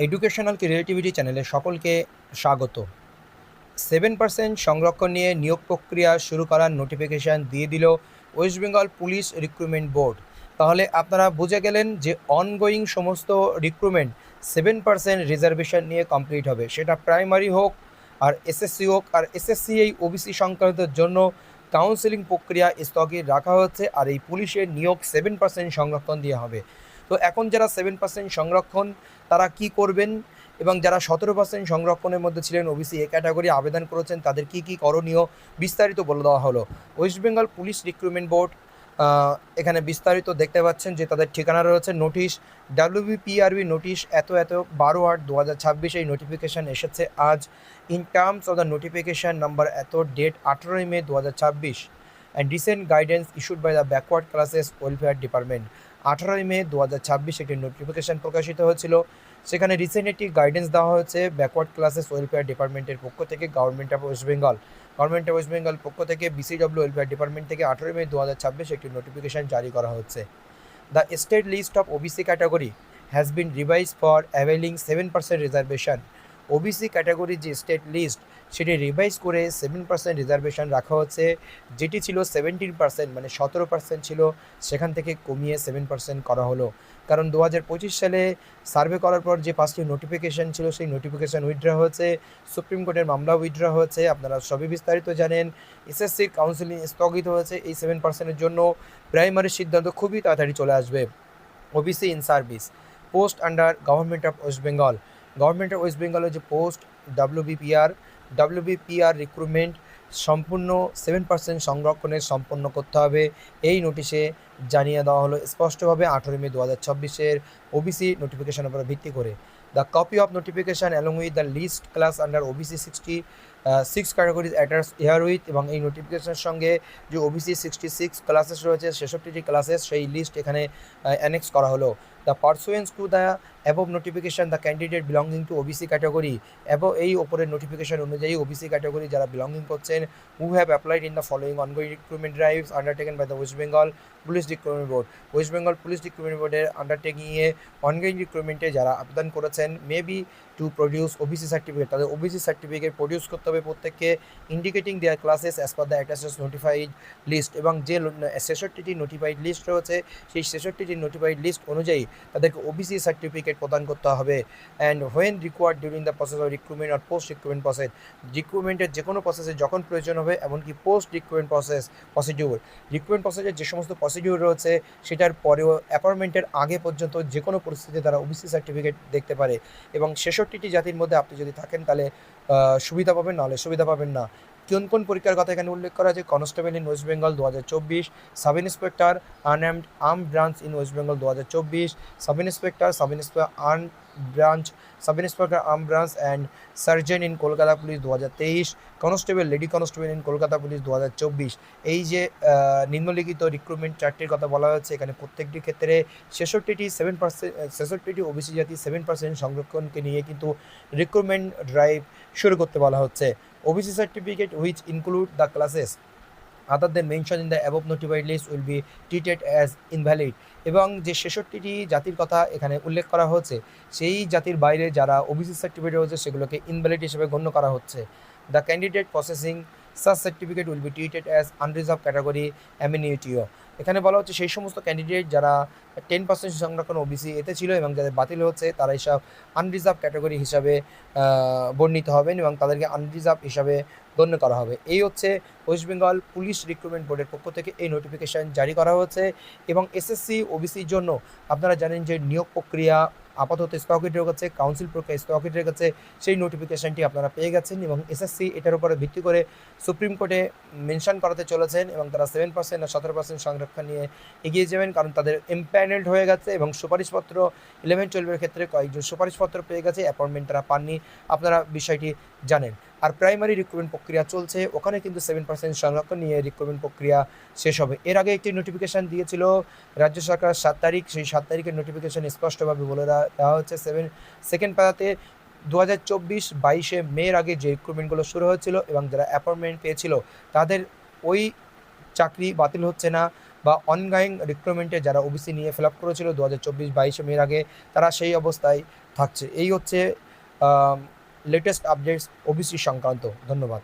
Educational creativity চ্যানেলে সকলকে স্বাগত। 7% সংরক্ষণ নিয়ে নিয়োগ প্রক্রিয়া শুরু করার নোটিফিকেশান দিয়ে দিল West Bengal police recruitment board. তাহলে আপনারা বুঝে গেলেন যে অনগোয়িং সমস্ত রিক্রুটমেন্ট 7% রিজার্ভেশন নিয়ে কমপ্লিট হবে, সেটা প্রাইমারি হোক আর এসএসসি হোক। আর এসএসসি এই ওবিসি সংক্রান্তের জন্য কাউন্সেলিং প্রক্রিয়া স্থগিত রাখা হচ্ছে, আর এই পুলিশের নিয়োগ 7% সংরক্ষণ দেওয়া হবে। তো এখন যারা 7% সংরক্ষণ তারা কি করবেন, এবং যারা 17% সংরক্ষণের মধ্যে ছিলেন ওবিসি এ ক্যাটাগরি আবেদন করেছেন তাদের কি কি করণীয় বিস্তারিত বলে দেওয়া হলো। West Bengal police recruitment board এখানে বিস্তারিত দেখতে পাচ্ছেন যে তাদের ঠিকানা রয়েছে নোটিশ WBPRB নোটিশ এত 12/8/2026 এই নোটিফিকেশান এসেছে আজ। In terms of the notification number এত date 18 May 2026 and recent guidance issued by the backward classes welfare department. 18 May 2026 একটি নোটিফিকেশান প্রকাশিত হয়েছিল। সেখানে রিসেন্ট একটি গাইডেন্স দেওয়া হয়েছে ব্যাকওয়ার্ড ক্লাসেস ওয়েলফেয়ার ডিপার্টমেন্টের পক্ষ থেকে গভর্নমেন্ট অফ ওয়েস্ট বেঙ্গল পক্ষ থেকে BCW ওয়েলফেয়ার ডিপার্টমেন্ট থেকে 18 মে 2026 একটি নোটিফিকেশান জারি করা হচ্ছে। The state list of OBC category has been revise for availing 7% reservation. OBC ক্যাটাগরির যে স্টেট লিস্ট সেটি রিভাইজ করে 7% রিজার্ভেশন রাখা হচ্ছে, যেটি ছিল 17%, মানে 17% ছিল, সেখান থেকে কমিয়ে 7% করা হলো। কারণ 2025 সালে সার্ভে করার পর যে 5টি নোটিফিকেশান ছিল সেই নোটিফিকেশান উইথড্র হয়েছে, সুপ্রিম কোর্টের মামলা উইথড্র হয়েছে, আপনারা সবই বিস্তারিত জানেন। এসএসসি কাউন্সিলিং স্থগিত হয়েছে এই 7%-এর জন্য। প্রাইমারির সিদ্ধান্ত খুবই তাড়াতাড়ি চলে আসবে। OBC in service post under government of West বেঙ্গলের যে পোস্ট WBPR রিক্রুটমেন্ট সম্পূর্ণ 7% সংরক্ষণের সম্পন্ন করতে হবে, এই নোটিশে জানিয়ে দেওয়া হলো স্পষ্টভাবে 18 মে 2026 ওবিসি নোটিফিকেশনের উপর ভিত্তি করে। The copy of notification along with the list class under OBC 66 categories attach herewith, এবং এই নোটিফিকেশনের সঙ্গে যে ওবিসি 66 ক্লাসেস রয়েছে 66টি ক্লাসেস সেই লিস্ট এখানে অ্যানেক্স করা হলো। The pursuance to the above notification the candidate belonging to OBC category, এবং এই ওপরের নোটিফিকেশান অনুযায়ী ওবিসি ক্যাটাগরি যারা বিলঙ্গিং করছেন who have applied in the following ongoing recruitment drives undertaken by the West Bengal police recruitment বোর্ডের আন্ডারটেকিংয়ে অনগোয়িং রিক্রুটমেন্টে যারা আবেদন করেছেন maybe to produce OBC certificate, তাদের ওবিসি সার্টিফিকেট প্রডিউস করতে হবে প্রত্যেককে, indicating their classes as per the attached notified list, এবং যে 66টি নোটিফাইড লিস্ট রয়েছে সেই 66টি নোটিফাইড লিস্ট অনুযায়ী তাদেরকে ওবিসি সার্টিফিকেট প্রদান করতে হবে। And when required during the process of recruitment আর পোস্ট রিক্রুটমেন্ট প্রসেস, রিক্রুটমেন্টের যে কোনো প্রসেসে যখন প্রয়োজন হবে, এমনকি পোস্ট রিক্রুটমেন্ট রিক্রুটমেন্ট প্রসেসের যে সমস্ত প্রসিডিউর রয়েছে সেটার পরেও অ্যাপয়েন্টমেন্টের আগে পর্যন্ত যে কোনো পরিস্থিতিতে তারা ওবিসি সার্টিফিকেট দেখতে পারে। এবং 66টি জাতির মধ্যে আপনি যদি থাকেন তাহলে সুবিধা পাবেন, নাহলে সুবিধা পাবেন না। কোন পরীক্ষার কথা এখানে উল্লেখ করা আছে? Constable in West Bengal 2024, sub inspector arm branch in West Bengal 2024, sub inspector arm branch and surgeon in Kolkata police 2023, constable lady constable in Kolkata police 2024। এই যে নিম্নলিখিত রিক্রুটমেন্ট চারটির কথা বলা হচ্ছে, এখানে প্রত্যেকটির ক্ষেত্রে 66টি ওবিসি জাতি 7% সংরক্ষণকে নিয়ে কিন্তু রিক্রুটমেন্ট ড্রাইভ শুরু করতে বলা হচ্ছে। OBC certificate which include the classes other than mentioned in the above notified list will be treated as invalid, এবং যে 66টি জাতির কথা এখানে উল্লেখ করা হচ্ছে সেই জাতির বাইরে যারা ওবিসি সার্টিফিকেট রয়েছে সেগুলোকে ইনভ্যালিড হিসেবে গণ্য করা হচ্ছে। The candidate processing such certificate will be treated as unreserve category অ্যামিনিটিও। এখানে বলা হচ্ছে সেই সমস্ত ক্যান্ডিডেট যারা 10% সংরক্ষণ ওবিসি এতে ছিল এবং যাদের বাতিল হচ্ছে তারা এইসব আনরিজার্ভ ক্যাটাগরি হিসাবে বর্ণিত হবেন এবং তাদেরকে আনরিজার্ভ হিসাবে গণ্য করা হবে। এই হচ্ছে ওয়েস্ট বেঙ্গল পুলিশ রিক্রুটমেন্ট বোর্ডের পক্ষ থেকে এই নোটিফিকেশান জারি করা হয়েছে। এবং এসএসসি ওবিসির জন্য আপনারা জানেন যে নিয়োগ প্রক্রিয়া আপাতত স্থগিত রেখেছে, কাউন্সিল প্রক্রিয়া স্থগিত রেখেছে, সেই নোটিফিকেশানটি আপনারা পেয়ে গেছেন এবং এসএসসি এটার উপরে ভিত্তি করে সুপ্রিম কোর্টে মেনশন করাতে চলেছেন এবং তারা 7% আর 17% সংরক্ষণ নিয়ে এগিয়ে যাবেন, কারণ তাদের এমপ্যানেলড হয়ে গেছে এবং সুপারিশপত্র 11-12 ক্ষেত্রে কয়েকজন সুপারিশপত্র পেয়ে গেছে, অ্যাপয়েন্টমেন্ট তারা পাননি, আপনারা বিষয়টি জানেন। আর প্রাইমারি রিক্রুটমেন্ট প্রক্রিয়া চলছে, ওখানে কিন্তু 7% সংরক্ষণ নিয়ে রিক্রুটমেন্ট প্রক্রিয়া শেষ হবে। এর আগে একটি নোটিফিকেশান দিয়েছিল রাজ্য সরকার 7 তারিখ, সেই 7 তারিখের নোটিফিকেশান স্পষ্টভাবে বলে দেওয়া হচ্ছে সেকেন্ড পাতাতে 2024-22 মের আগে যে রিক্রুটমেন্টগুলো শুরু হয়েছিল এবং যারা অ্যাপয়েন্টমেন্ট পেয়েছিল তাদের ওই চাকরি বাতিল হচ্ছে না, বা অনগোয়িং রিক্রুটমেন্টে যারা ওবিসি নিয়ে ফিল আপ করেছিল 2024-22 মের আগে তারা সেই অবস্থায় থাকছে। এই হচ্ছে লেটেস্ট আপডেটস ওবিসি সংক্রান্ত। ধন্যবাদ।